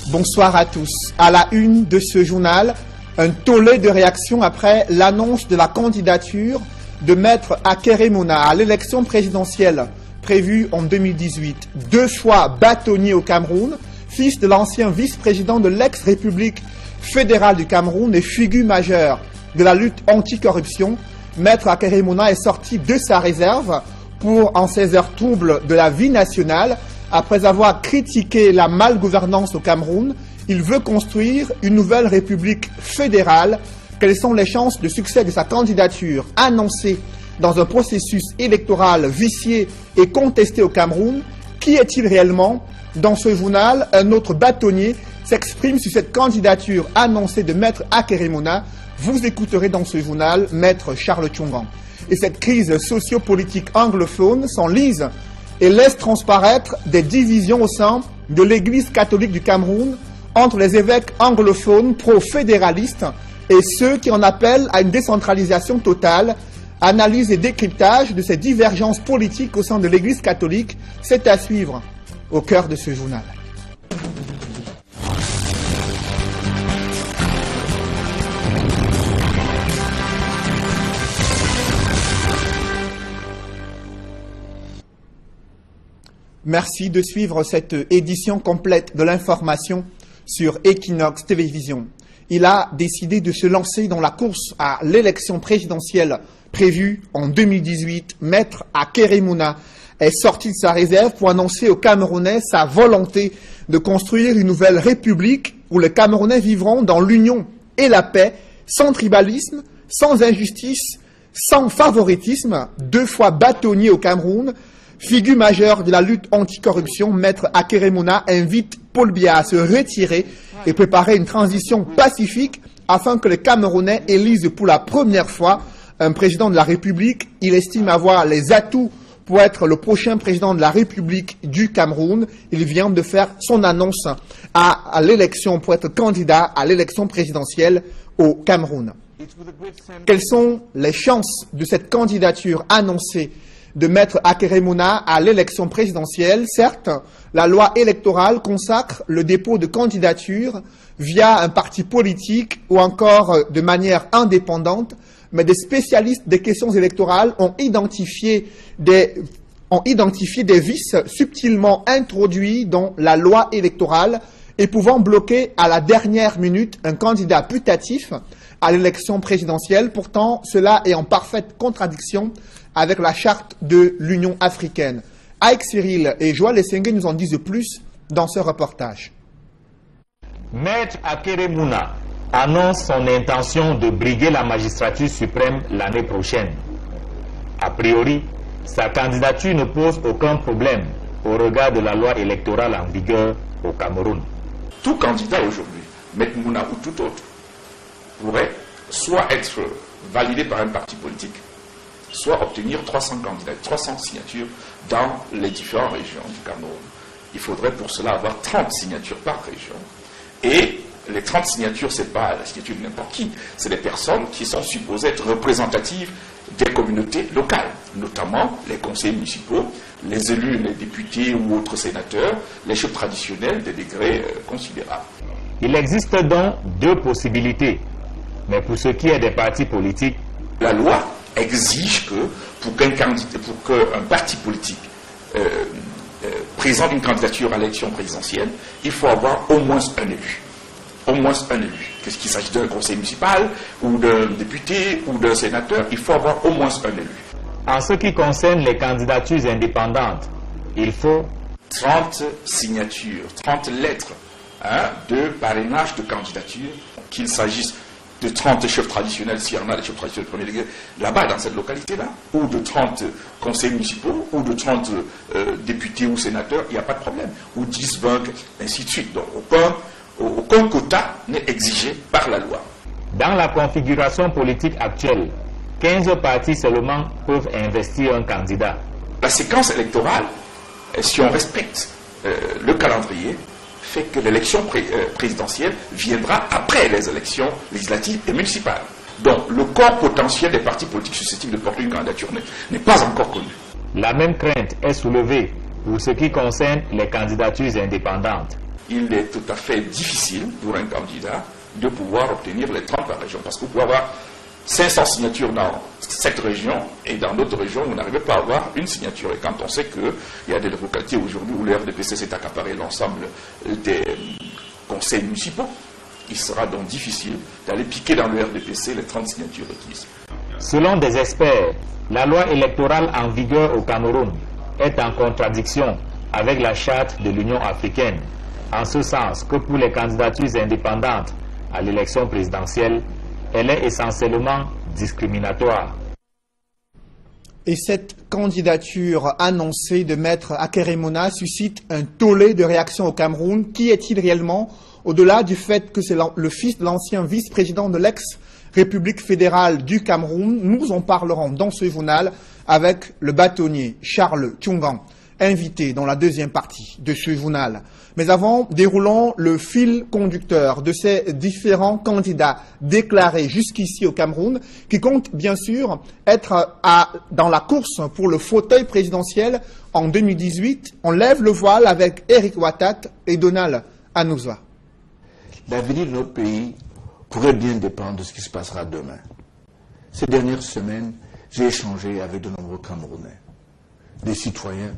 Bonsoir à tous. À la une de ce journal, un tollé de réactions après l'annonce de la candidature de Maître Akérémouna à l'élection présidentielle prévue en 2018. 2 fois bâtonnier au Cameroun, fils de l'ancien vice-président de l'ex-République fédérale du Cameroun et figure majeure de la lutte anticorruption, Maître Akérémouna est sorti de sa réserve pour, en ces heures troubles de la vie nationale, après avoir critiqué la malgouvernance au Cameroun, il veut construire une nouvelle république fédérale. Quelles sont les chances de succès de sa candidature annoncée dans un processus électoral vicié et contesté au Cameroun? Qui est-il réellement? Dans ce journal, un autre bâtonnier s'exprime sur cette candidature annoncée de Maître Akérémouna. Vous écouterez dans ce journal Maître Charles Tchongan. Et cette crise sociopolitique anglophone s'enlise et laisse transparaître des divisions au sein de l'Église catholique du Cameroun entre les évêques anglophones pro-fédéralistes et ceux qui en appellent à une décentralisation totale. Analyse et décryptage de ces divergences politiques au sein de l'Église catholique, c'est à suivre au cœur de ce journal. Merci de suivre cette édition complète de l'information sur Equinox Télévision. Il a décidé de se lancer dans la course à l'élection présidentielle prévue en 2018. Maître Akérémouna est sorti de sa réserve pour annoncer aux Camerounais sa volonté de construire une nouvelle république où les Camerounais vivront dans l'union et la paix, sans tribalisme, sans injustice, sans favoritisme. 2 fois bâtonnier au Cameroun, figure majeure de la lutte anticorruption, Maître Akérémouna invite Paul Biya à se retirer et préparer une transition pacifique afin que les Camerounais élisent pour la première fois un président de la République. Il estime avoir les atouts pour être le prochain président de la République du Cameroun. Il vient de faire son annonce à l'élection pour être candidat à l'élection présidentielle au Cameroun. Quelles sont les chances de cette candidature annoncée de Maître Akérémouna à l'élection présidentielle? Certes, la loi électorale consacre le dépôt de candidature via un parti politique ou encore de manière indépendante, mais des spécialistes des questions électorales ont identifié des vices subtilement introduits dans la loi électorale et pouvant bloquer à la dernière minute un candidat putatif à l'élection présidentielle. Pourtant, cela est en parfaite contradiction avec la charte de l'Union africaine. Aïk Cyril et Joël Essengue nous en disent plus dans ce reportage. Maître Akérémouna annonce son intention de briguer la magistrature suprême l'année prochaine. A priori, sa candidature ne pose aucun problème au regard de la loi électorale en vigueur au Cameroun. Tout candidat aujourd'hui, Maître Mouna ou tout autre, pourrait soit être validé par un parti politique, soit obtenir 300 candidats, 300 signatures dans les différentes régions du Cameroun. Il faudrait pour cela avoir 30 signatures par région. Et les 30 signatures, ce n'est pas la signature de n'importe qui, c'est des personnes qui sont supposées être représentatives des communautés locales, notamment les conseillers municipaux, les élus, les députés ou autres sénateurs, les chefs traditionnels des degrés considérables. Il existe donc 2 possibilités, mais pour ce qui est des partis politiques, la loi exige que pour qu'un parti politique présente une candidature à l'élection présidentielle, il faut avoir au moins un élu. Au moins un élu. Qu'est-ce qu'il s'agit d'un conseil municipal, ou d'un député, ou d'un sénateur, il faut avoir au moins un élu. En ce qui concerne les candidatures indépendantes, il faut 30 signatures, 30 lettres de parrainage de candidature, qu'il s'agisse de 30 chefs traditionnels, s'il y en a des chefs traditionnels de premier degré, là-bas, dans cette localité-là, ou de 30 conseils municipaux, ou de 30 députés ou sénateurs, il n'y a pas de problème. Ou 10, 20, ainsi de suite. Donc, aucun quota n'est exigé par la loi. Dans la configuration politique actuelle, 15 partis seulement peuvent investir un candidat. La séquence électorale, si on respecte le calendrier, fait que l'élection présidentielle viendra après les élections législatives et municipales. Donc, le corps potentiel des partis politiques susceptibles de porter une candidature n'est pas encore connu. La même crainte est soulevée pour ce qui concerne les candidatures indépendantes. il est tout à fait difficile pour un candidat de pouvoir obtenir les 30 par région. Parce que vous pouvez avoir 500 signatures dans cette région et dans d'autres régions, vous n'arrivez pas à avoir une signature. Et quand on sait qu'il y a des localités aujourd'hui où le RDPC s'est accaparé l'ensemble des conseils municipaux, il sera donc difficile d'aller piquer dans le RDPC les 30 signatures requises. Selon des experts, la loi électorale en vigueur au Cameroun est en contradiction avec la charte de l'Union africaine, en ce sens que pour les candidatures indépendantes à l'élection présidentielle, elle est essentiellement discriminatoire. Et cette candidature annoncée de Maître Akeremouna suscite un tollé de réactions au Cameroun. Qui est-il réellement, au-delà du fait que c'est le fils de l'ancien vice-président de l'ex-République fédérale du Cameroun? Nous en parlerons dans ce journal avec le bâtonnier Charles Tchungan, invité dans la deuxième partie de ce journal. Mais avant, déroulons le fil conducteur de ces différents candidats déclarés jusqu'ici au Cameroun, qui comptent bien sûr être dans la course pour le fauteuil présidentiel en 2018. On lève le voile avec Eric Ouattat et Donald Anouza. L'avenir de notre pays pourrait bien dépendre de ce qui se passera demain. Ces dernières semaines, j'ai échangé avec de nombreux Camerounais, des citoyens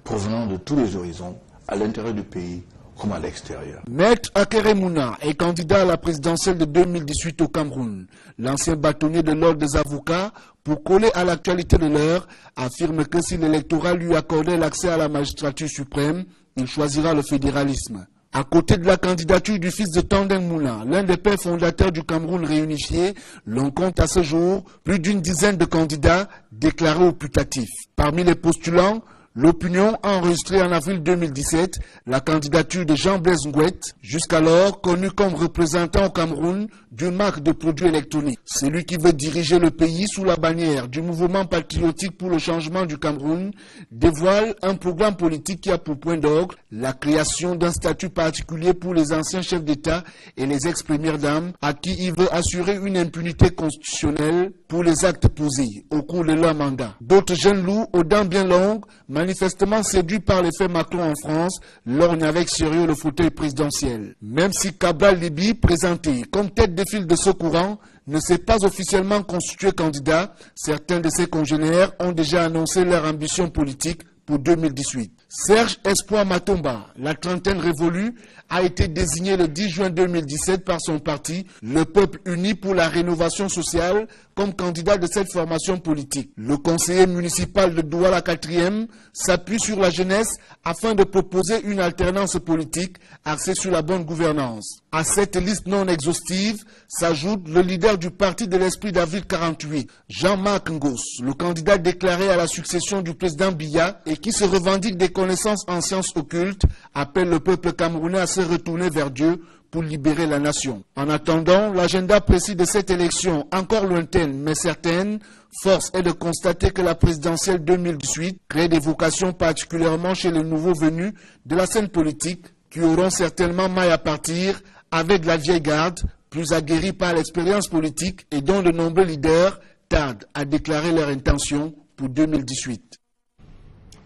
provenant de tous les horizons, à l'intérieur du pays comme à l'extérieur. Maître Akeremouna est candidat à la présidentielle de 2018 au Cameroun. L'ancien bâtonnier de l'ordre des avocats, pour coller à l'actualité de l'heure, affirme que si l'électorat lui accordait l'accès à la magistrature suprême, il choisira le fédéralisme. À côté de la candidature du fils de Tandeng Moula, l'un des pères fondateurs du Cameroun réunifié, l'on compte à ce jour plus d'une dizaine de candidats déclarés au putatif. Parmi les postulants, l'opinion a enregistré en avril 2017 la candidature de Jean-Blaise Ngouet, jusqu'alors connu comme représentant au Cameroun d'une marque de produits électroniques. Celui qui veut diriger le pays sous la bannière du mouvement patriotique pour le changement du Cameroun dévoile un programme politique qui a pour point d'orgue la création d'un statut particulier pour les anciens chefs d'État et les ex-premières dames à qui il veut assurer une impunité constitutionnelle pour les actes posés au cours de leur mandat. D'autres jeunes loups aux dents bien longues, manifestement séduits par l'effet Macron en France, lorgnent avec sérieux le fauteuil présidentiel. Même si Cabral Libi, présenté comme tête de file de ce courant, ne s'est pas officiellement constitué candidat, certains de ses congénères ont déjà annoncé leur ambition politique pour 2018. Serge Espoir Matomba, la trentaine révolue, a été désigné le 10 juin 2017 par son parti, le Peuple uni pour la rénovation sociale, comme candidat de cette formation politique. Le conseiller municipal de Douala 4e s'appuie sur la jeunesse afin de proposer une alternance politique axée sur la bonne gouvernance. À cette liste non exhaustive s'ajoute le leader du parti de l'Esprit d'Avril 48, Jean-Marc Ngos, le candidat déclaré à la succession du président Biya et qui se revendique des connaissances en sciences occultes, appelle le peuple camerounais à se retourner vers Dieu pour libérer la nation. En attendant, l'agenda précis de cette élection, encore lointaine mais certaine, force est de constater que la présidentielle 2018 crée des vocations particulièrement chez les nouveaux venus de la scène politique qui auront certainement maille à partir avec la vieille garde, plus aguerrie par l'expérience politique et dont de nombreux leaders tardent à déclarer leur intention pour 2018.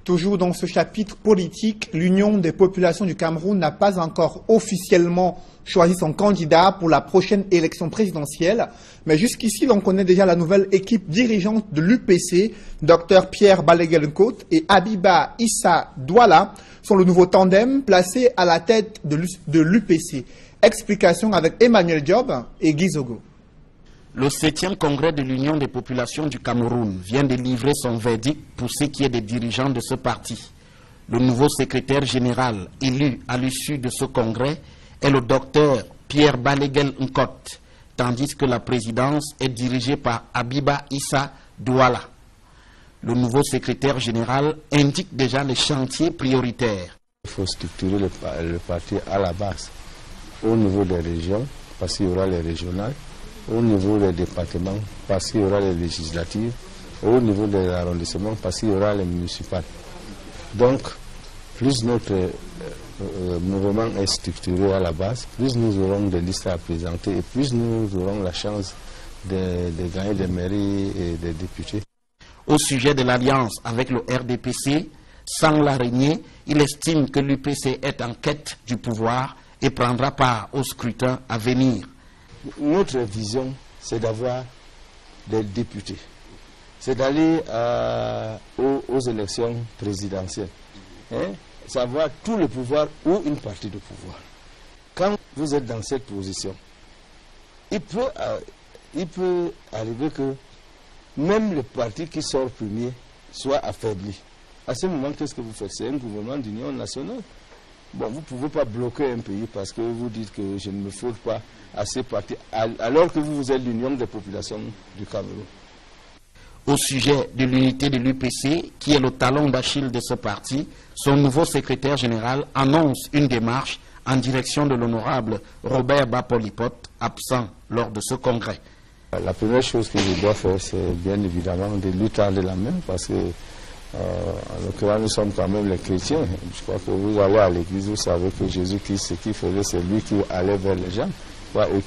Toujours dans ce chapitre politique, l'Union des populations du Cameroun n'a pas encore officiellement choisi son candidat pour la prochaine élection présidentielle. Mais jusqu'ici, l'on connaît déjà la nouvelle équipe dirigeante de l'UPC. Dr Pierre Baleguel-Nkot et Abiba Issa Douala sont le nouveau tandem placé à la tête de l'UPC. Explication avec Emmanuel Diop et Guy Zogo. Le 7e congrès de l'Union des populations du Cameroun vient de livrer son verdict pour ce qui est des dirigeants de ce parti. Le nouveau secrétaire général élu à l'issue de ce congrès est le docteur Pierre Baleguel-Nkot, tandis que la présidence est dirigée par Abiba Issa Douala. Le nouveau secrétaire général indique déjà les chantiers prioritaires. Il faut structurer le parti à la base, au niveau des régions, parce qu'il y aura les régionales, au niveau des départements, parce qu'il y aura les législatives, au niveau des arrondissements, parce qu'il y aura les municipales. Donc, plus notre mouvement est structuré à la base, plus nous aurons des listes à présenter et plus nous aurons la chance de gagner des mairies et des députés. Au sujet de l'alliance avec le RDPC, sans l'araignée, il estime que l'UPC est en quête du pouvoir et prendra part au scrutin à venir. Notre vision, c'est d'avoir des députés. C'est d'aller aux élections présidentielles. C'est avoir tout le pouvoir ou une partie de pouvoir. Quand vous êtes dans cette position, il peut arriver que même le parti qui sort premier soit affaibli. À ce moment, qu'est-ce que vous faites? C'est un gouvernement d'union nationale. Bon, vous ne pouvez pas bloquer un pays parce que vous dites que je ne me fous pas à ces partis, alors que vous êtes l'union des populations du Cameroun. Au sujet de l'unité de l'UPC, qui est le talon d'Achille de ce parti, son nouveau secrétaire général annonce une démarche en direction de l'honorable Robert Bapolipote, absent lors de ce congrès. La première chose que je dois faire, c'est bien évidemment de lui tendre la main, parce que, en l'occurrence, nous sommes quand même les chrétiens. Je crois que vous allez à l'église, vous savez que Jésus-Christ, ce qu'il faisait, c'est lui qui allait vers les gens, pas eux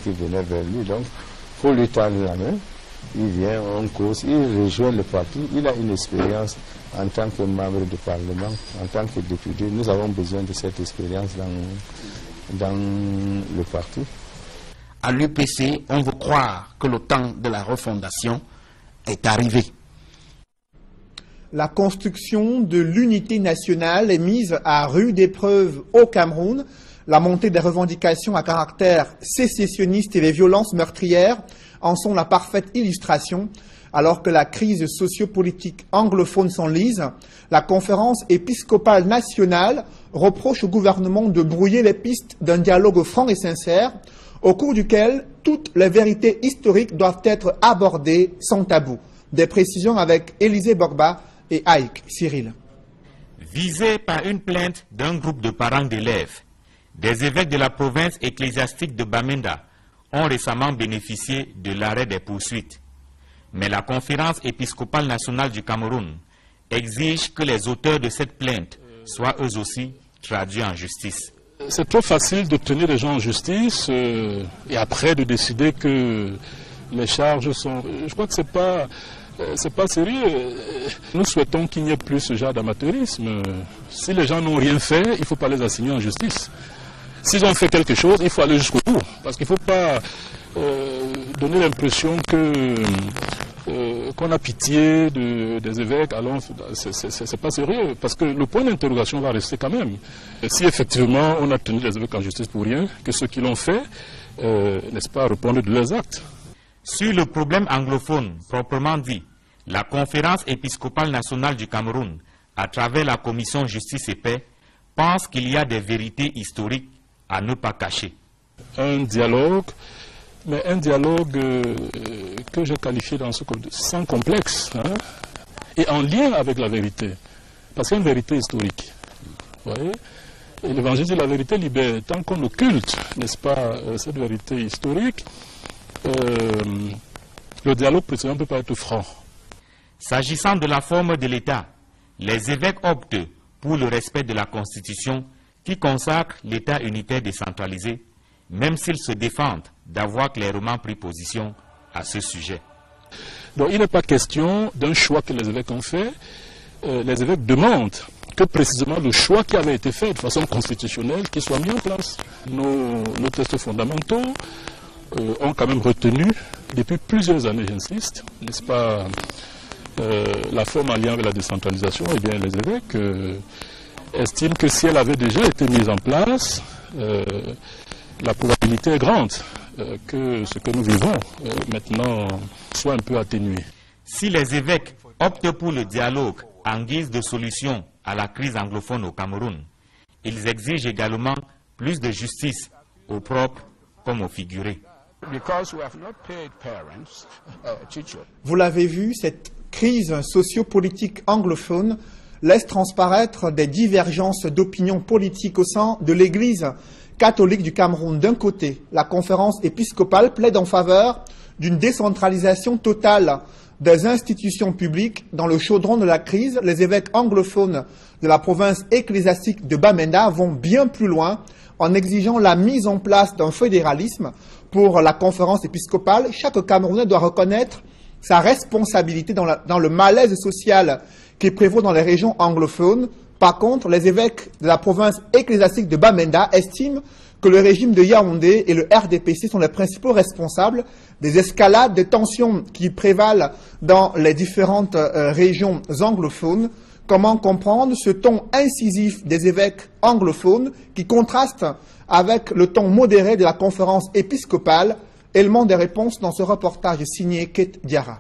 qui venaient vers lui. Donc, il faut lui tendre la main. Il vient, on cause, il rejoint le parti, il a une expérience en tant que membre du Parlement, en tant que député. Nous avons besoin de cette expérience dans le parti. À l'UPC, on veut croire que le temps de la refondation est arrivé. La construction de l'unité nationale est mise à rude épreuve au Cameroun. La montée des revendications à caractère sécessionniste et les violences meurtrières en sont la parfaite illustration. Alors que la crise sociopolitique anglophone s'enlise, la conférence épiscopale nationale reproche au gouvernement de brouiller les pistes d'un dialogue franc et sincère, au cours duquel toutes les vérités historiques doivent être abordées sans tabou. Des précisions avec Élisée Borba et Aïk Cyril. Visés par une plainte d'un groupe de parents d'élèves, des évêques de la province ecclésiastique de Bamenda ont récemment bénéficié de l'arrêt des poursuites. Mais la conférence épiscopale nationale du Cameroun exige que les auteurs de cette plainte soient eux aussi traduits en justice. C'est trop facile d'obtenir des gens en justice et après de décider que les charges sont... Je crois que c'est pas sérieux. Nous souhaitons qu'il n'y ait plus ce genre d'amateurisme. Si les gens n'ont rien fait, il ne faut pas les assigner en justice. S'ils ont fait quelque chose, il faut aller jusqu'au bout. Parce qu'il ne faut pas donner l'impression qu'on a pitié des évêques. Alors, c'est pas sérieux. Parce que le point d'interrogation va rester quand même. Et si effectivement on a tenu les évêques en justice pour rien, que ceux qui l'ont fait, n'est-ce pas, répondent de leurs actes. Sur le problème anglophone, proprement dit, la conférence épiscopale nationale du Cameroun, à travers la commission Justice et Paix, pense qu'il y a des vérités historiques à ne pas cacher. Un dialogue, mais un dialogue que j'ai qualifié dans ce sans complexe, hein, et en lien avec la vérité. Parce qu'il y a une vérité historique. Vous voyez? Et l'évangile dit la vérité libère. Tant qu'on occulte, n'est-ce pas, cette vérité historique, le dialogue précédent ne peut pas être franc. S'agissant de la forme de l'État, les évêques optent pour le respect de la Constitution qui consacre l'État unitaire décentralisé, même s'ils se défendent d'avoir clairement pris position à ce sujet. Donc il n'est pas question d'un choix que les évêques ont fait. Les évêques demandent que précisément le choix qui avait été fait de façon constitutionnelle qu'il soit mis en place. Nos textes fondamentaux ont quand même retenu, depuis plusieurs années, j'insiste, n'est-ce pas, la forme en lien avec la décentralisation. Eh bien, les évêques estiment que si elle avait déjà été mise en place, la probabilité est grande que ce que nous vivons maintenant soit un peu atténué. Si les évêques optent pour le dialogue en guise de solution à la crise anglophone au Cameroun, ils exigent également plus de justice au propre comme au figuré. Vous l'avez vu, cette crise sociopolitique anglophone laisse transparaître des divergences d'opinion politique au sein de l'Église catholique du Cameroun. D'un côté, la conférence épiscopale plaide en faveur d'une décentralisation totale des institutions publiques. Dans le chaudron de la crise, les évêques anglophones de la province ecclésiastique de Bamenda vont bien plus loin en exigeant la mise en place d'un fédéralisme. Pour la conférence épiscopale, chaque Camerounais doit reconnaître sa responsabilité dans le malaise social qui prévaut dans les régions anglophones. Par contre, les évêques de la province ecclésiastique de Bamenda estiment que le régime de Yaoundé et le RDPC sont les principaux responsables des escalades de tensions qui prévalent dans les différentes régions anglophones. Comment comprendre ce ton incisif des évêques anglophones qui contraste avec le ton modéré de la conférence épiscopale? Élément des réponses dans ce reportage signé Kate Diarra.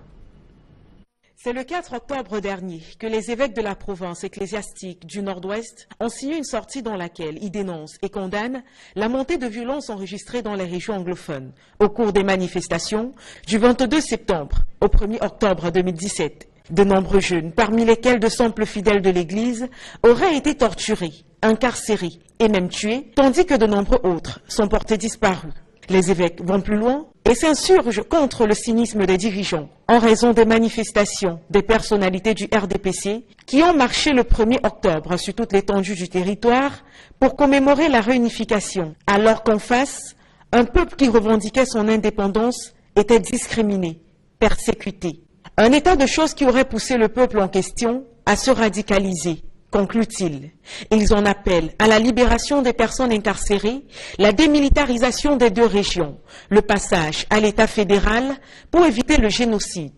C'est le 4 octobre dernier que les évêques de la province ecclésiastique du Nord-Ouest ont signé une sortie dans laquelle ils dénoncent et condamnent la montée de violence enregistrée dans les régions anglophones au cours des manifestations du 22 septembre au 1er octobre 2017. De nombreux jeunes, parmi lesquels de simples fidèles de l'Église, auraient été torturés, incarcérés et même tués, tandis que de nombreux autres sont portés disparus. Les évêques vont plus loin et s'insurgent contre le cynisme des dirigeants en raison des manifestations des personnalités du RDPC qui ont marché le 1er octobre sur toute l'étendue du territoire pour commémorer la réunification, alors qu'en face, un peuple qui revendiquait son indépendance était discriminé, persécuté. Un état de choses qui aurait poussé le peuple en question à se radicaliser. Conclut-il, ils en appellent à la libération des personnes incarcérées, la démilitarisation des deux régions, le passage à l'État fédéral pour éviter le génocide.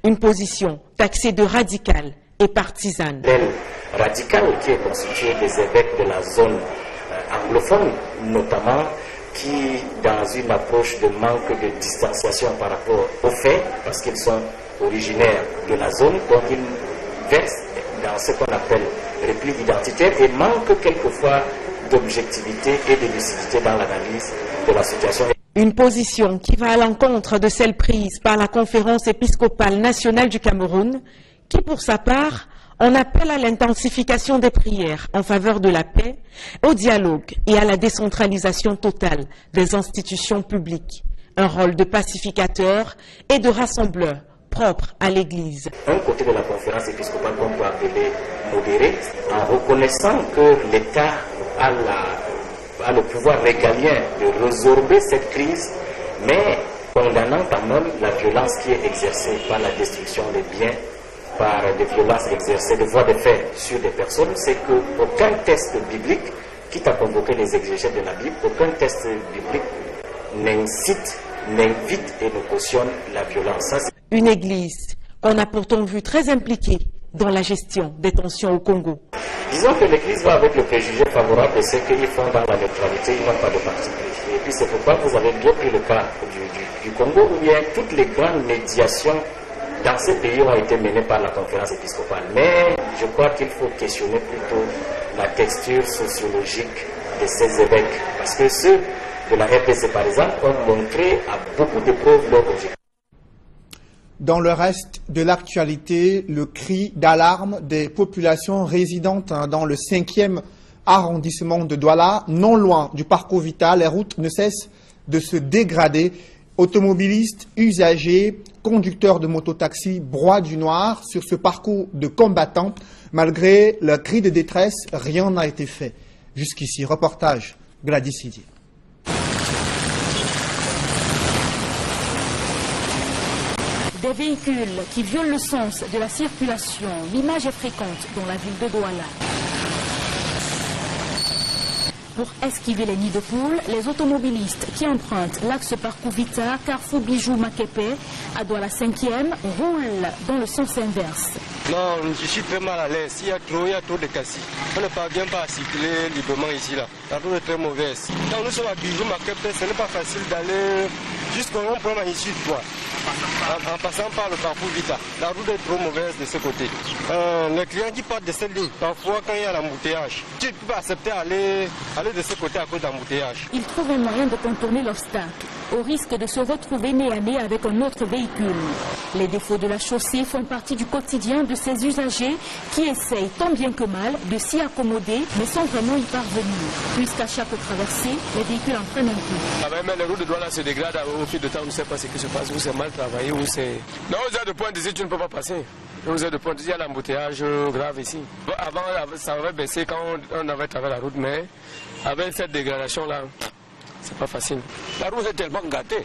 Une position taxée de radicale et partisane. L'aile radicale qui est constituée des évêques de la zone anglophone, notamment, qui, dans une approche de manque de distanciation par rapport aux faits, parce qu'ils sont originaires de la zone, donc ils versent dans ce qu'on appelle repli identitaire et manque quelquefois d'objectivité et de lucidité dans l'analyse de la situation. Une position qui va à l'encontre de celle prise par la conférence épiscopale nationale du Cameroun, qui pour sa part en appelle à l'intensification des prières en faveur de la paix, au dialogue et à la décentralisation totale des institutions publiques, un rôle de pacificateur et de rassembleur propre à l'Église. Un côté de la conférence épiscopale qu'on peut appeler modéré, en reconnaissant que l'État a le pouvoir régalien de résorber cette crise, mais condamnant quand même la violence qui est exercée par la destruction des biens, par des violences exercées, des voies de fait sur des personnes, c'est qu'aucun texte biblique, quitte à convoquer les exégètes de la Bible, aucun texte biblique n'incite, n'invite et ne cautionne la violence. Ça, une église qu'on a pourtant vu très impliquée dans la gestion des tensions au Congo. Disons que l'église va avec le préjugé favorable de ce qu'ils font dans la neutralité, ils n'ont pas de parti pris. Et puis c'est pourquoi vous avez bien pris le cas du Congo, où bien toutes les grandes médiations dans ces pays ont été menées par la conférence épiscopale. Mais je crois qu'il faut questionner plutôt la texture sociologique de ces évêques. Parce que ceux de la RPC, par exemple, ont montré à beaucoup de preuves leur objectif. Dans le reste de l'actualité, le cri d'alarme des populations résidentes dans le 5e arrondissement de Douala, non loin du parcours Vital, les routes ne cessent de se dégrader. Automobilistes, usagers, conducteurs de mototaxi broient du noir sur ce parcours de combattants. Malgré le cri de détresse, rien n'a été fait. Jusqu'ici, reportage Gladys Sidier. Des véhicules qui violent le sens de la circulation. L'image est fréquente dans la ville de Douala. Pour esquiver les nids de poules, les automobilistes qui empruntent l'axe parcours Vita, Carrefour Bijou Makepe, à Douala 5e, roulent dans le sens inverse. Non, je suis très mal à l'aise. Il y a trop de cassis. On ne parvient pas à circuler librement ici. Là. La route est très mauvaise. Quand nous sommes à Bijou Makepe, ce n'est pas facile d'aller jusqu'au rond-point ici, en passant par le parcours Vita. La route est trop mauvaise de ce côté. Les clients qui partent de cette ligne, parfois quand il y a l'embouteillage, tu ne peux pas accepter d'aller de ce côté à cause d'embouteillage. Ils trouvent un moyen de contourner l'obstacle, au risque de se retrouver nez à nez avec un autre véhicule. Les défauts de la chaussée font partie du quotidien de ces usagers qui essayent tant bien que mal de s'y accommoder, mais sans vraiment y parvenir. Puisqu'à chaque traversée, les véhicules en prennent un coup. Ah ben, mais les routes de Douala se dégradent au fil de temps, on ne sait pas ce qui se passe, où c'est mal travaillé, où c'est... Non, aux heures de pointe ici, tu ne peux pas passer. Aux heures de pointe, il y a l'embouteillage grave ici. Avant, ça avait baissé quand on avait travaillé la route, mais avec cette dégradation-là, c'est pas facile. La route est tellement gâtée.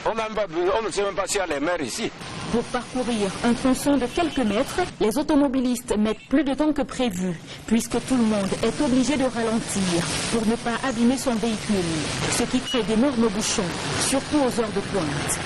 On ne sait même pas s'il y a les mers ici. Pour parcourir un tronçon de quelques mètres, les automobilistes mettent plus de temps que prévu, puisque tout le monde est obligé de ralentir pour ne pas abîmer son véhicule, ce qui crée d'énormes bouchons, surtout aux heures de pointe.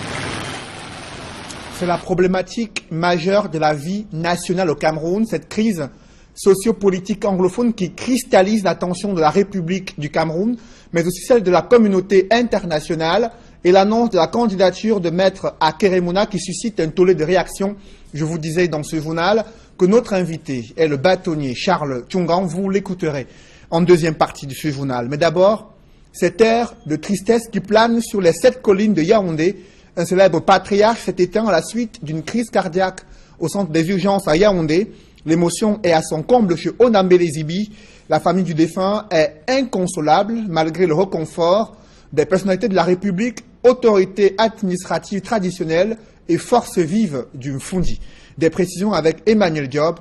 C'est la problématique majeure de la vie nationale au Cameroun, cette crise sociopolitique anglophone qui cristallise l'attention de la République du Cameroun, mais aussi celle de la communauté internationale, et l'annonce de la candidature de Maître Akeremouna qui suscite un tollé de réactions. Je vous disais dans ce journal que notre invité est le bâtonnier Charles Tchongan. Vous l'écouterez en deuxième partie de ce journal. Mais d'abord, cet air de tristesse qui plane sur les 7 collines de Yaoundé. Un célèbre patriarche s'est éteint à la suite d'une crise cardiaque au centre des urgences à Yaoundé. L'émotion est à son comble chez Onambele Zibi. La famille du défunt est inconsolable malgré le réconfort des personnalités de la République, autorités administratives traditionnelles et forces vives du Mfundi. Des précisions avec Emmanuel Diop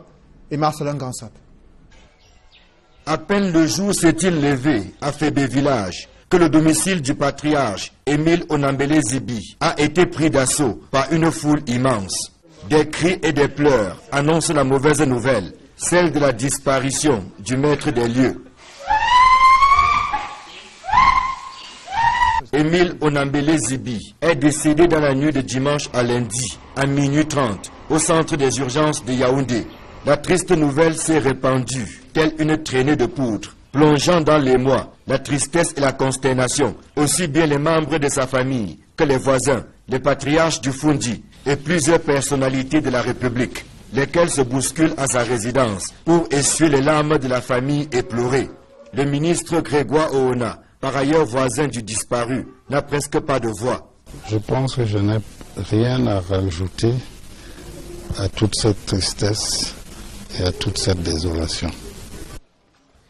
et Marcelin Gansap. À peine le jour s'est-il levé à Fébé Village que le domicile du patriarche Émile Onambele Zibi a été pris d'assaut par une foule immense. Des cris et des pleurs annoncent la mauvaise nouvelle, celle de la disparition du maître des lieux. Émile Onambele Zibi est décédé dans la nuit de dimanche à lundi, à minuit 30, au centre des urgences de Yaoundé. La triste nouvelle s'est répandue, telle une traînée de poudre, plongeant dans l'émoi, la tristesse et la consternation, aussi bien les membres de sa famille que les voisins, les patriarches du Fundi et plusieurs personnalités de la République, lesquels se bousculent à sa résidence pour essuyer les larmes de la famille éplorée. Le ministre Grégoire Oona, par ailleurs voisin du disparu, n'a presque pas de voix. Je pense que je n'ai rien à rajouter à toute cette tristesse et à toute cette désolation.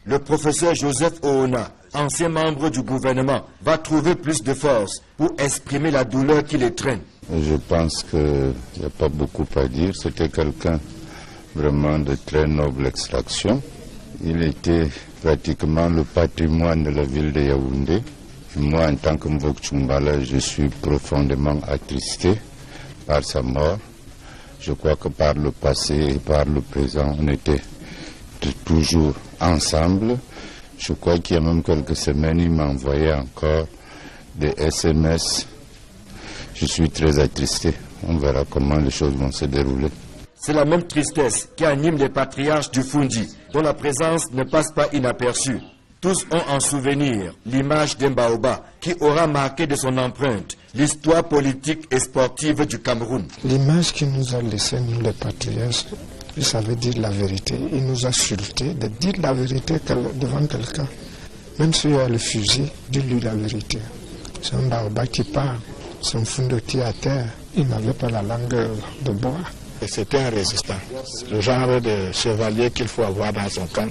Le professeur Joseph Oona, ancien membre du gouvernement, va trouver plus de force pour exprimer la douleur qui l'étreint. Je pense qu'il n'y a pas beaucoup à dire. C'était quelqu'un vraiment de très noble extraction. Il était pratiquement le patrimoine de la ville de Yaoundé. Et moi, en tant que Mbok Tchumbala, je suis profondément attristé par sa mort. Je crois que par le passé et par le présent, on était toujours ensemble. Je crois qu'il y a même quelques semaines, il m'a envoyé encore des SMS. Je suis très attristé. On verra comment les choses vont se dérouler. C'est la même tristesse qui anime les patriarches du Fundi, dont la présence ne passe pas inaperçue. Tous ont en souvenir l'image d'un baobab qui aura marqué de son empreinte l'histoire politique et sportive du Cameroun. L'image qu'il nous a laissée, nous les patriarches, il savait dire la vérité. Il nous a insulté de dire la vérité devant quelqu'un. Même s'il a le fusil, dis-lui la vérité. C'est un baobab qui parle, c'est un Fundi à terre. Il n'avait pas la langue de bois. C'était un résistant, le genre de chevalier qu'il faut avoir dans son camp.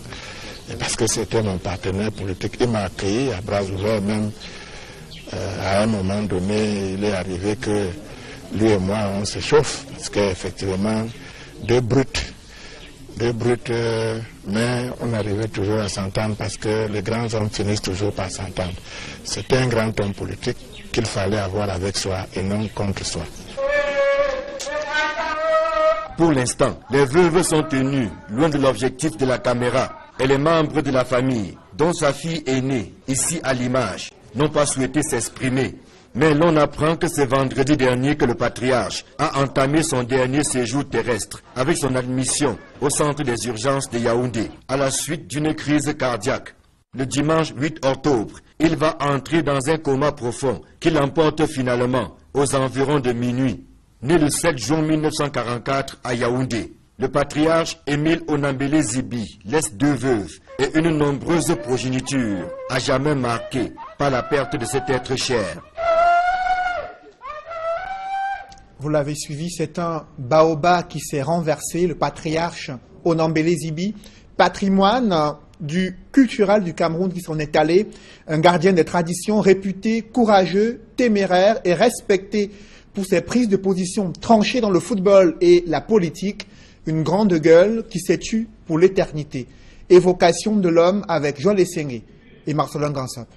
Et parce que c'était mon partenaire politique, il m'a accueilli à bras ouverts. Même à un moment donné, il est arrivé que lui et moi, on se chauffe. Parce qu'effectivement, deux brutes, mais on arrivait toujours à s'entendre parce que les grands hommes finissent toujours par s'entendre. C'était un grand homme politique qu'il fallait avoir avec soi et non contre soi. Pour l'instant, les veuves sont tenues loin de l'objectif de la caméra et les membres de la famille, dont sa fille aînée, ici à l'image, n'ont pas souhaité s'exprimer. Mais l'on apprend que c'est vendredi dernier que le patriarche a entamé son dernier séjour terrestre avec son admission au centre des urgences de Yaoundé à la suite d'une crise cardiaque. Le dimanche 8 octobre, il va entrer dans un coma profond qui l'emporte finalement aux environs de minuit. Né le 7 juin 1944 à Yaoundé, le patriarche Émile Onambele Zibi laisse 2 veuves et une nombreuse progéniture, à jamais marquée par la perte de cet être cher. Vous l'avez suivi, c'est un baobab qui s'est renversé, le patriarche Onambele Zibi, patrimoine du culturel du Cameroun qui s'en est allé, un gardien des traditions réputé, courageux, téméraire et respecté pour ses prises de position tranchées dans le football et la politique, une grande gueule qui s'est tue pour l'éternité. Évocation de l'homme avec Joël Essengue et Marcelin Gansap.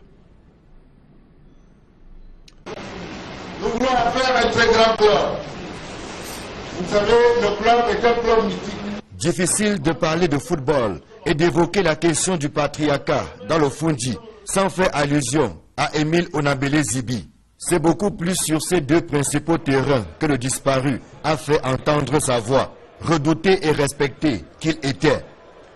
Nous voulons faire un très grand club. Vous savez, le club est un club mythique. Difficile de parler de football et d'évoquer la question du patriarcat dans le Fundi sans faire allusion à Émile Onambélé Zibi. C'est beaucoup plus sur ces deux principaux terrains que le disparu a fait entendre sa voix, redouté et respecté qu'il était.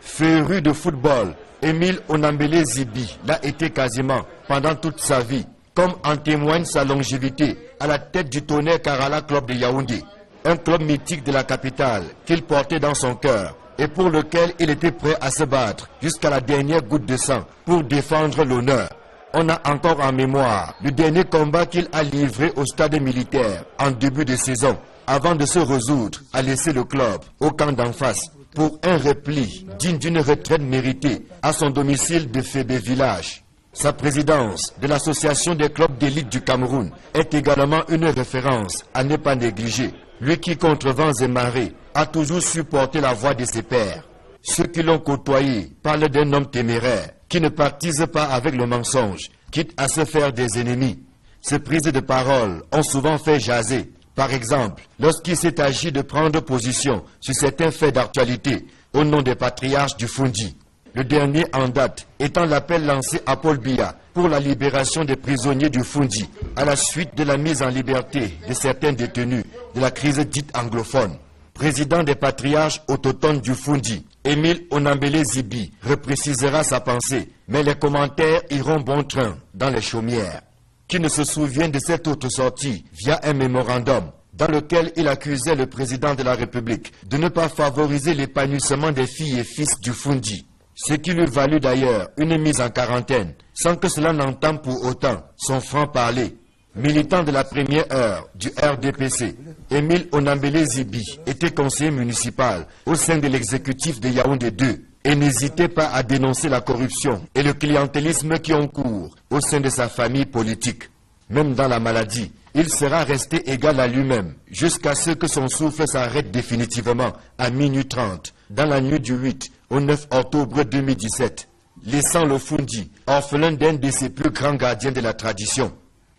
Féru de football, Émile Onambélé Zibi l'a été quasiment pendant toute sa vie, comme en témoigne sa longévité à la tête du Tonnerre Karala Club de Yaoundé, un club mythique de la capitale qu'il portait dans son cœur et pour lequel il était prêt à se battre jusqu'à la dernière goutte de sang pour défendre l'honneur. On a encore en mémoire le dernier combat qu'il a livré au stade militaire en début de saison, avant de se résoudre à laisser le club au camp d'en face pour un repli digne d'une retraite méritée à son domicile de Fébé Village. Sa présidence de l'association des clubs d'élite du Cameroun est également une référence à ne pas négliger. Lui qui, contre vents et marées, a toujours supporté la voix de ses pairs. Ceux qui l'ont côtoyé parlent d'un homme téméraire qui ne partise pas avec le mensonge, quitte à se faire des ennemis. Ses prises de parole ont souvent fait jaser. Par exemple, lorsqu'il s'est agi de prendre position sur certains faits d'actualité au nom des patriarches du Fundi. Le dernier en date étant l'appel lancé à Paul Biya pour la libération des prisonniers du Fundi à la suite de la mise en liberté de certains détenus de la crise dite anglophone. Président des patriarches autochtones du Fundi, Émile Onambélé Zibi reprécisera sa pensée, mais les commentaires iront bon train dans les chaumières. Qui ne se souvient de cette autre sortie via un mémorandum dans lequel il accusait le président de la République de ne pas favoriser l'épanouissement des filles et fils du Fundi, ce qui lui valut d'ailleurs une mise en quarantaine, sans que cela n'entame pour autant son franc-parler. Militant de la première heure du RDPC, Émile Onambélé Zibi était conseiller municipal au sein de l'exécutif de Yaoundé 2 et n'hésitait pas à dénoncer la corruption et le clientélisme qui ont cours au sein de sa famille politique. Même dans la maladie, il sera resté égal à lui-même jusqu'à ce que son souffle s'arrête définitivement à minuit 30 dans la nuit du 8 au 9 octobre 2017, laissant le Fundi orphelin d'un de ses plus grands gardiens de la tradition.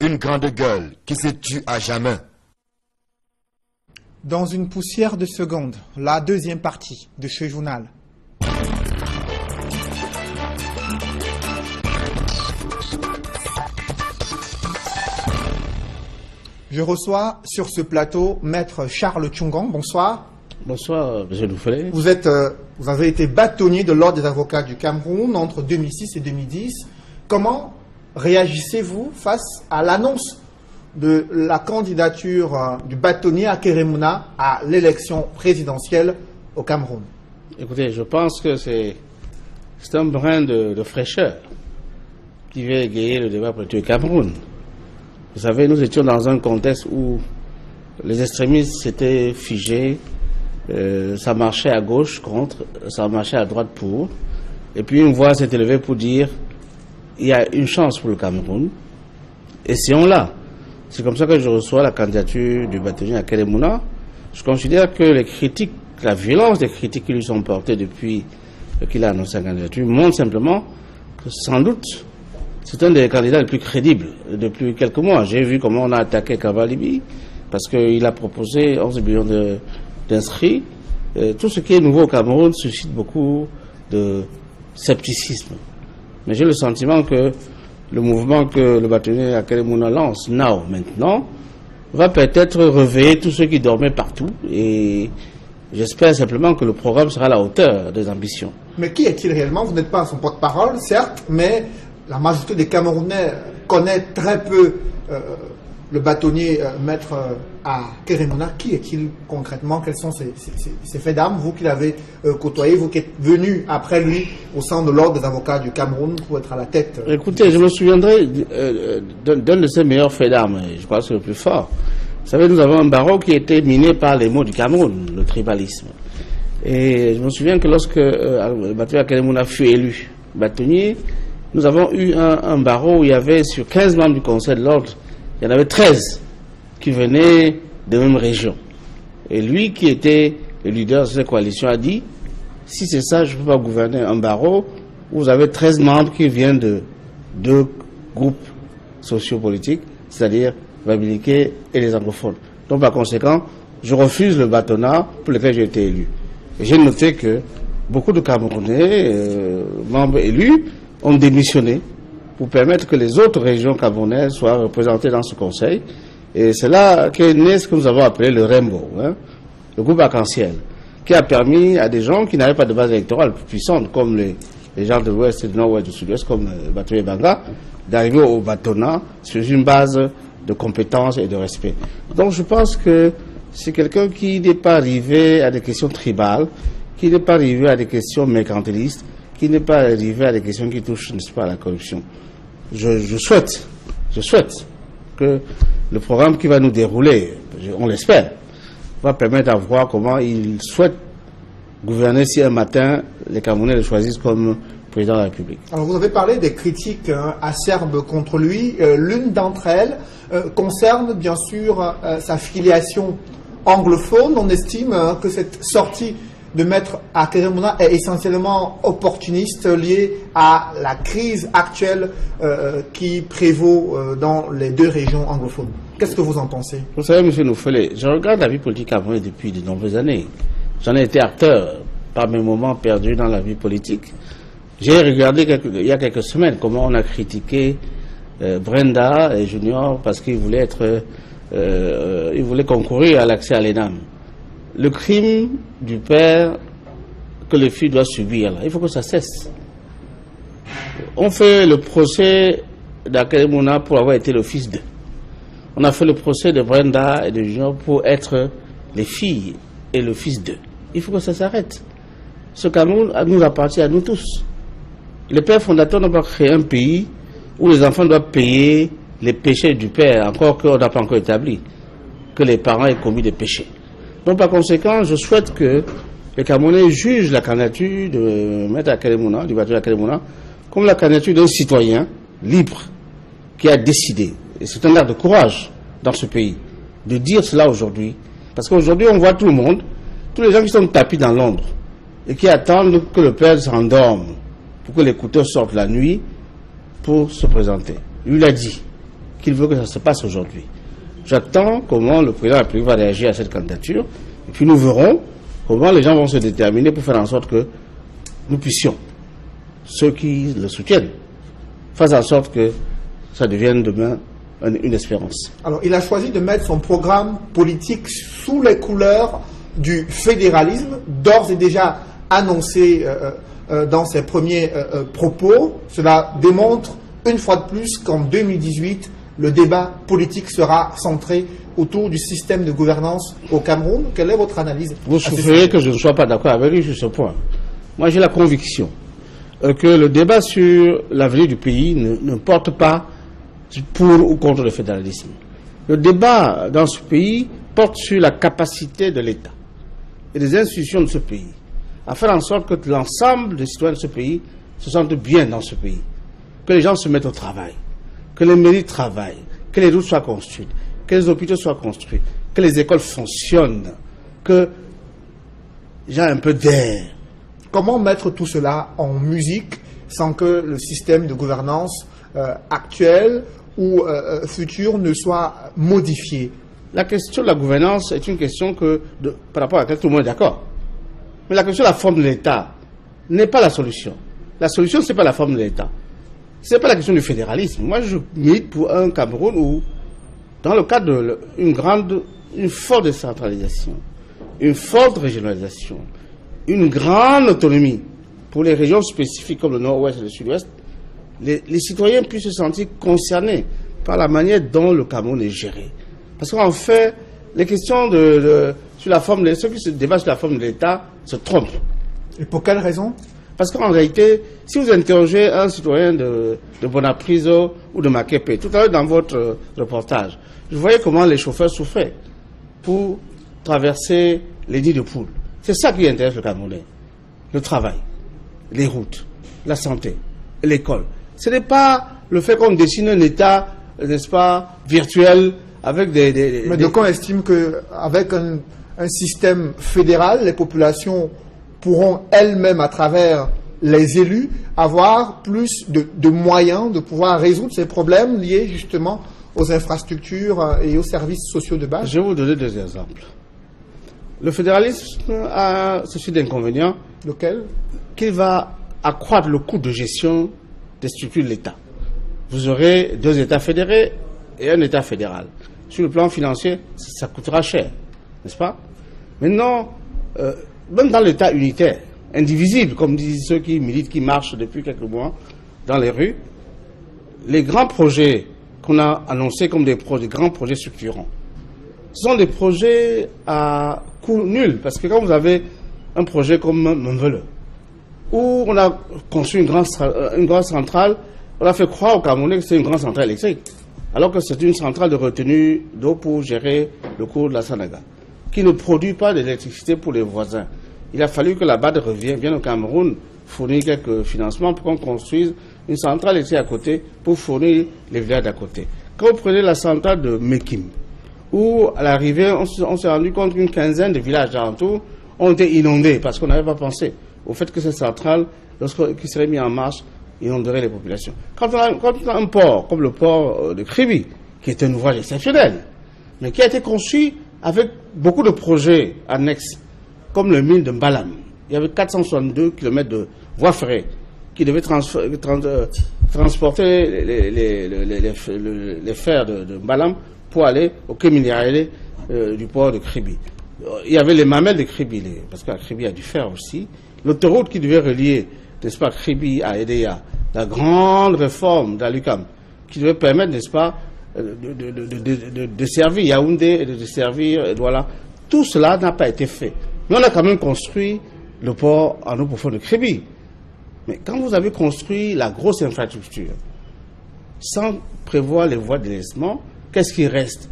Une grande gueule qui se tue à jamais. Dans une poussière de seconde, la deuxième partie de ce journal. Je reçois sur ce plateau Maître Charles Tchungang. Bonsoir. Bonsoir, M. Douffelé. Vous avez été bâtonnier de l'Ordre des avocats du Cameroun entre 2006 et 2010. Comment réagissez-vous face à l'annonce de la candidature du bâtonnier Akeremouna à l'élection présidentielle au Cameroun? Écoutez, je pense que c'est un brin de fraîcheur qui vient égayer le débat politique au Cameroun. Vous savez, nous étions dans un contexte où les extrémistes s'étaient figés, ça marchait à gauche contre, ça marchait à droite pour, et puis une voix s'est élevée pour dire il y a une chance pour le Cameroun, essayons-la. C'est comme ça que je reçois la candidature du bâtonnier Akeremouna. Je considère que les critiques, la violence des critiques qui lui sont portées depuis qu'il a annoncé la candidature montre simplement que sans doute c'est un des candidats les plus crédibles depuis quelques mois. J'ai vu comment on a attaqué Kavalibi parce qu'il a proposé 11 millions d'inscrits. Tout ce qui est nouveau au Cameroun suscite beaucoup de scepticisme. Mais j'ai le sentiment que le mouvement que le bâtonnier Akeremouna lance maintenant va peut-être réveiller tous ceux qui dormaient partout et j'espère simplement que le programme sera à la hauteur des ambitions. Mais qui est-il réellement? Vous n'êtes pas son porte-parole, certes, mais la majorité des Camerounais connaît très peu le bâtonnier Maître Akeremouna. Qui est-il concrètement? Quels sont ses faits d'armes? Vous qui l'avez côtoyé, vous qui êtes venu après lui au sein de l'Ordre des avocats du Cameroun pour être à la tête. Écoutez, je me souviendrai d'un de ses meilleurs faits d'armes, je crois que c'est le plus fort. Vous savez, nous avons un barreau qui était miné par les mots du Cameroun, le tribalisme. Et je me souviens que lorsque le bâtonnier Akeremouna fut élu bâtonnier, nous avons eu un barreau où il y avait sur 15 membres du Conseil de l'Ordre, il y en avait 13 qui venaient de la même région. Et lui, qui était le leader de cette coalition, a dit si c'est ça, je ne peux pas gouverner un barreau où vous avez 13 membres qui viennent de deux groupes sociopolitiques, c'est-à-dire Babiliké et les anglophones. Donc par conséquent, je refuse le bâtonnat pour lequel j'ai été élu. J'ai noté que beaucoup de Camerounais, membres élus, ont démissionné pour permettre que les autres régions camerounaises soient représentées dans ce conseil. Et c'est là qu'est né ce que nous avons appelé le Rainbow, le groupe arc-en-ciel, qui a permis à des gens qui n'avaient pas de base électorale puissante, comme les gens de l'Ouest et du Nord-Ouest du Sud-Ouest, comme le Batoye Banga, d'arriver au bâtonnat sur une base de compétences et de respect. Donc je pense que c'est quelqu'un qui n'est pas arrivé à des questions tribales, qui n'est pas arrivé à des questions mercantilistes, qui n'est pas arrivé à des questions qui touchent, n'est-ce pas, à la corruption. Je souhaite que le programme qui va nous dérouler, on l'espère, va permettre à voir comment il souhaite gouverner si un matin les Camerounais le choisissent comme président de la République. Alors vous avez parlé des critiques acerbes contre lui. L'une d'entre elles concerne bien sûr sa filiation anglophone. On estime que cette sortie de Maître Akelemona est essentiellement opportuniste, liée à la crise actuelle qui prévaut dans les deux régions anglophones. Qu'est-ce que vous en pensez? Vous savez, M. Noufele, je regarde la vie politique camerounaise depuis de nombreuses années. J'en ai été acteur par mes moments perdus dans la vie politique. J'ai regardé il y a quelques semaines comment on a critiqué Brenda et Junior parce qu'il voulait il voulait concourir à l'accès à l'ENAM. Le crime du père que le fils doit subir, là, il faut que ça cesse. On fait le procès d'Akelemona pour avoir été le fils d'eux. On a fait le procès de Brenda et de Junior pour être les filles et le fils d'eux. Il faut que ça s'arrête. Ce Cameroun nous appartient à nous tous. Les pères fondateurs n'ont pas créé un pays où les enfants doivent payer les péchés du père, encore qu'on n'a pas encore établi, que les parents aient commis des péchés. Donc par conséquent, je souhaite que les Camerounais jugent la candidature de Maître Akelemona, du Batoye Akelemona, comme la candidature d'un citoyen libre qui a décidé. Et c'est un acte de courage dans ce pays de dire cela aujourd'hui. Parce qu'aujourd'hui, on voit tout le monde, tous les gens qui sont tapis dans l'ombre et qui attendent que le père s'endorme pour que les couteaux sortent la nuit pour se présenter. Lui, il a dit qu'il veut que ça se passe aujourd'hui. J'attends comment le président de la République va réagir à cette candidature et puis nous verrons comment les gens vont se déterminer pour faire en sorte que nous puissions, ceux qui le soutiennent, fassent en sorte que ça devienne demain une espérance. Alors, il a choisi de mettre son programme politique sous les couleurs du fédéralisme, d'ores et déjà annoncé dans ses premiers propos. Cela démontre une fois de plus qu'en 2018, le débat politique sera centré autour du système de gouvernance au Cameroun. Quelle est votre analyse? Vous souffrez que je ne sois pas d'accord avec lui sur ce point. Moi, j'ai la conviction que le débat sur l'avenir du pays ne porte pas pour ou contre le fédéralisme. Le débat dans ce pays porte sur la capacité de l'État et des institutions de ce pays à faire en sorte que l'ensemble des citoyens de ce pays se sentent bien dans ce pays, que les gens se mettent au travail, que les mairies travaillent, que les routes soient construites, que les hôpitaux soient construits, que les écoles fonctionnent, que j'ai un peu d'air. Comment mettre tout cela en musique sans que le système de gouvernance actuel ou futur ne soit modifié? La question de la gouvernance est une question par rapport à laquelle tout le monde est d'accord. Mais la question de la forme de l'État n'est pas la solution. La solution, ce n'est pas la forme de l'État. Ce n'est pas la question du fédéralisme. Moi, je milite pour un Cameroun où, dans le cadre d'une forte décentralisation, une forte régionalisation, une grande autonomie pour les régions spécifiques comme le Nord-Ouest et le Sud-Ouest, les citoyens puissent se sentir concernés par la manière dont le Cameroun est géré. Parce qu'en fait, les questions sur la forme, ceux qui se débattent sur la forme de l'État se trompent. Et pour quelle raison? Parce qu'en réalité, si vous interrogez un citoyen de Bonapriso ou de Makepe, tout à l'heure dans votre reportage, je voyais comment les chauffeurs souffraient pour traverser les nids de poules. C'est ça qui intéresse le Camerounais. Le travail, les routes, la santé, l'école. Ce n'est pas le fait qu'on dessine un État, n'est-ce pas, virtuel, avec des... Mais donc on estime qu'avec un système fédéral, les populations pourront elles-mêmes, à travers les élus, avoir plus de moyens de pouvoir résoudre ces problèmes liés justement aux infrastructures et aux services sociaux de base. Je vais vous donner deux exemples. Le fédéralisme a ceci d'inconvénient. Lequel? Qu'il va accroître le coût de gestion des structures de l'État. Vous aurez 2 États fédérés et un État fédéral. Sur le plan financier, ça coûtera cher, n'est-ce pas? Maintenant, même dans l'État unitaire, indivisible, comme disent ceux qui militent, qui marchent depuis quelques mois dans les rues, les grands projets qu'on a annoncés comme des grands projets structurants, ce sont des projets à coût nul, parce que quand vous avez un projet comme Mvele, où on a construit une grande centrale, on a fait croire aux Camerounais que c'est une grande centrale électrique, alors que c'est une centrale de retenue d'eau pour gérer le cours de la Sanaga, qui ne produit pas d'électricité pour les voisins. Il a fallu que la BAD vienne au Cameroun fournir quelques financements pour qu'on construise une centrale électrique à côté pour fournir les villages d'à côté. Quand vous prenez la centrale de Mekim, où à l'arrivée, on s'est rendu compte qu'une quinzaine de villages alentours ont été inondés parce qu'on n'avait pas pensé au fait que cette centrale, lorsqu'il serait mis en marche, inonderait les populations. Quand on a un port, comme le port de Kribi, qui est un ouvrage exceptionnel, mais qui a été construit avec beaucoup de projets annexes, comme le mine de Mbalam. Il y avait 462 km de voies ferrées qui devaient transporter les fers de Mbalam pour aller au quai minéralier du port de Kribi. Il y avait les mamelles de Kribi, parce que Kribi a du fer aussi. L'autoroute qui devait relier, n'est-ce pas, Kribi à Edea, la grande réforme d'Alucam, qui devait permettre, n'est-ce pas, de servir Yaoundé et de servir Douala. Tout cela n'a pas été fait. Mais on a quand même construit le port en eau profonde de Kribi. Mais quand vous avez construit la grosse infrastructure, sans prévoir les voies de délaissement, qu'est-ce qui reste?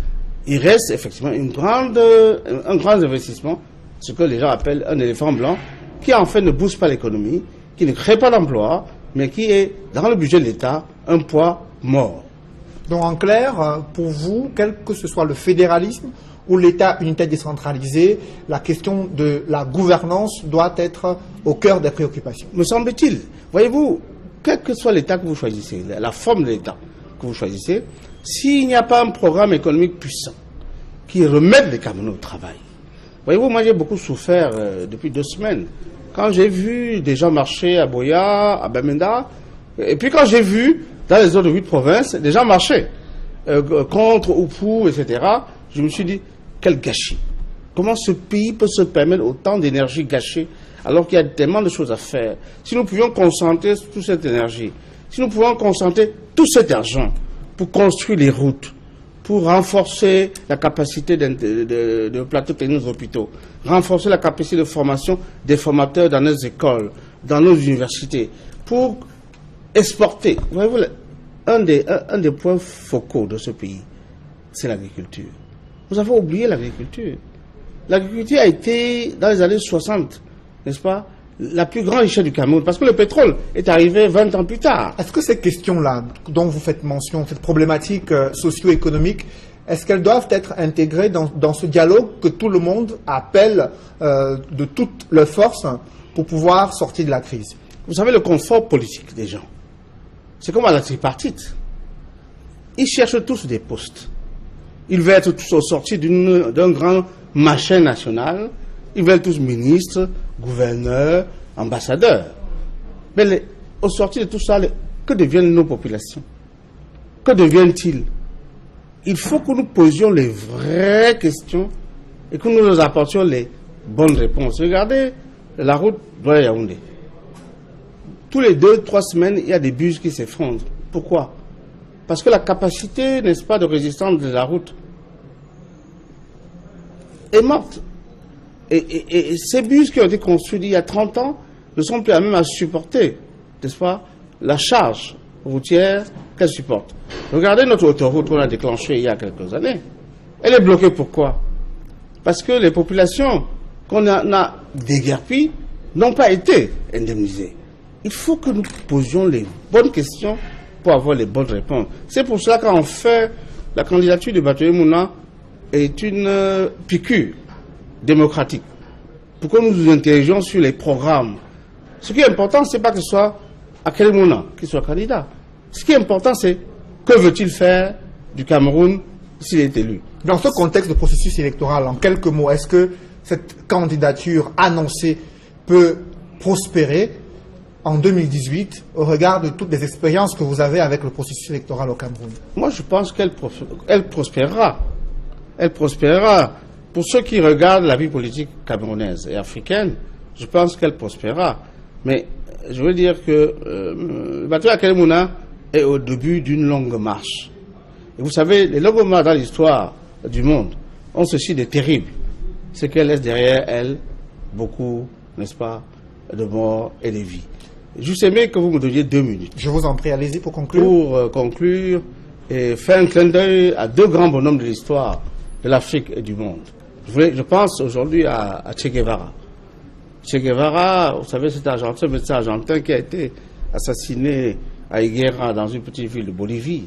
Il reste effectivement un grand investissement, ce que les gens appellent un éléphant blanc, qui en fait ne booste pas l'économie, qui ne crée pas d'emploi, mais qui est, dans le budget de l'État, un poids mort. Donc en clair, pour vous, quel que ce soit le fédéralisme ou l'État unitaire décentralisé, la question de la gouvernance doit être au cœur des préoccupations. Me semble-t-il. Voyez-vous, quel que soit l'État que vous choisissez, la forme de l'État que vous choisissez, s'il n'y a pas un programme économique puissant qui remette les Camerounais au travail. Voyez-vous, moi j'ai beaucoup souffert depuis 2 semaines. Quand j'ai vu des gens marcher à Boya, à Bamenda, et puis quand j'ai vu dans les autres 8 provinces, des gens marcher contre ou pour, etc., je me suis dit, quel gâchis. Comment ce pays peut se permettre autant d'énergie gâchée alors qu'il y a tellement de choses à faire? Si nous pouvions concentrer toute cette énergie, si nous pouvions concentrer tout cet argent pour construire les routes, pour renforcer la capacité de plateau technique des hôpitaux, renforcer la capacité de formation des formateurs dans nos écoles, dans nos universités, pour exporter. Voyez-vous, un des points focaux de ce pays, c'est l'agriculture. Vous avez oublié l'agriculture. L'agriculture a été, dans les années 60, n'est-ce pas, la plus grande richesse du Cameroun, parce que le pétrole est arrivé 20 ans plus tard. Est-ce que ces questions-là, dont vous faites mention, cette problématique socio-économique, est-ce qu'elles doivent être intégrées dans ce dialogue que tout le monde appelle de toutes leurs forces pour pouvoir sortir de la crise? Vous savez, le confort politique des gens, c'est comme à la tripartite. Ils cherchent tous des postes. Ils veulent être tous sortis d'un grand machin national. Ils veulent tous ministres, gouverneurs, ambassadeurs. Mais au sortir de tout ça, que deviennent nos populations? Que deviennent-ils? Il faut que nous posions les vraies questions et que nous leur apportions les bonnes réponses. Regardez la route Douala-Yaoundé. Tous les 2-3 semaines, il y a des bus qui s'effondrent. Pourquoi? Parce que la capacité, n'est-ce pas, de résistance de la route est morte. Et ces bus qui ont été construits il y a 30 ans ne sont plus à même à supporter, n'est-ce pas, la charge routière qu'elle supporte. Regardez notre autoroute qu'on a déclenchée il y a quelques années. Elle est bloquée pourquoi? Parce que les populations qu'on a déguerpies n'ont pas été indemnisées. Il faut que nous posions les bonnes questions pour avoir les bonnes réponses. C'est pour cela qu'en fait, la candidature de Batoye Mouna est une piqûre démocratique. Pour que nous nous interrogions sur les programmes. Ce qui est important, ce n'est pas que ce soit Akele Mouna qui soit candidat. Ce qui est important, c'est que veut-il faire du Cameroun s'il est élu. Dans ce contexte de processus électoral, en quelques mots, est-ce que cette candidature annoncée peut prospérer en 2018 au regard de toutes les expériences que vous avez avec le processus électoral au Cameroun? Moi, je pense qu'elle prospérera. Elle prospérera. Pour ceux qui regardent la vie politique camerounaise et africaine, je pense qu'elle prospérera. Mais je veux dire que le bateau Akere Mouna est au début d'une longue marche. Et vous savez, les longues marches dans l'histoire du monde ont ceci de terrible. C'est qu'elle laisse derrière elle beaucoup, n'est-ce pas, de morts et de vies. Juste aimé que vous me donniez 2 minutes. Je vous en prie, allez-y pour conclure. Pour conclure et faire un clin d'œil à 2 grands bonhommes de l'histoire de l'Afrique et du monde. Je pense aujourd'hui à Che Guevara. Che Guevara, vous savez, c'est un médecin argentin qui a été assassiné à Higuera, dans une petite ville de Bolivie.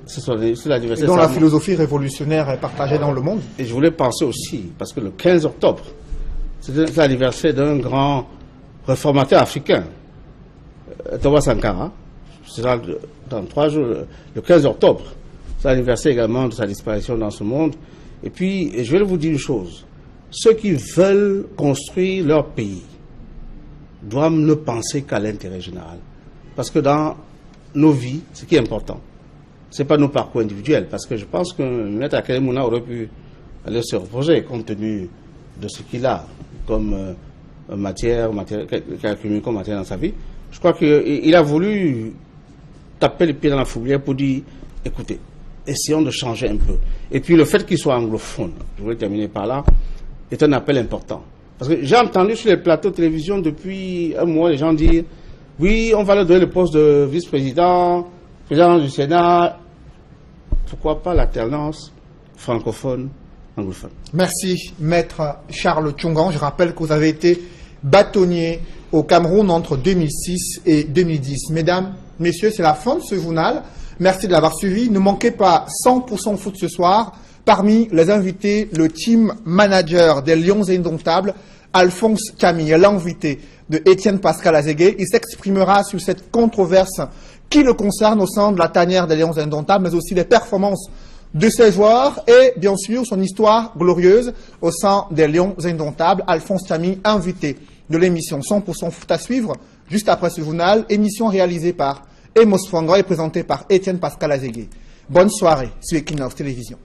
C'est l'anniversaire. Dont la philosophie révolutionnaire est partagée dans le monde. Et je voulais penser aussi, parce que le 15 octobre, c'est l'anniversaire d'un grand réformateur africain, Thomas Sankara. C'est dans 3 jours, le 15 octobre. C'est l'anniversaire également de sa disparition dans ce monde. Et puis, je vais vous dire une chose. Ceux qui veulent construire leur pays doivent ne penser qu'à l'intérêt général. Parce que dans nos vies, ce qui est important, ce n'est pas nos parcours individuels. Parce que je pense que M. Akere Mouna aurait pu aller se reposer compte tenu de ce qu'il a comme matière qu'il a accumulé comme matière dans sa vie. Je crois qu'il a voulu taper les pieds dans la fourrière pour dire, écoutez, essayons de changer un peu. Et puis le fait qu'il soit anglophone, je voulais terminer par là, est un appel important. Parce que j'ai entendu sur les plateaux de télévision depuis un mois les gens dire, oui, on va leur donner le poste de vice-président, président du Sénat. Pourquoi pas l'alternance francophone-anglophone? Merci, maître Charles Tchongan. Je rappelle que vous avez été bâtonnier au Cameroun entre 2006 et 2010. Mesdames, messieurs, c'est la fin de ce journal. Merci de l'avoir suivi. Ne manquez pas 100% foot ce soir. Parmi les invités, le team manager des Lions Indomptables, Alphonse Camille, l'invité de Étienne Pascal Azégué. Il s'exprimera sur cette controverse qui le concerne au sein de la tanière des Lions Indomptables, mais aussi les performances de ses joueurs et bien sûr son histoire glorieuse au sein des Lions Indomptables. Alphonse Camille, invité de l'émission 100% foot à suivre juste après ce journal, émission réalisée par Emos Fouanga et présentée par Étienne Pascal Azégué. Bonne soirée sur Equinox Télévision.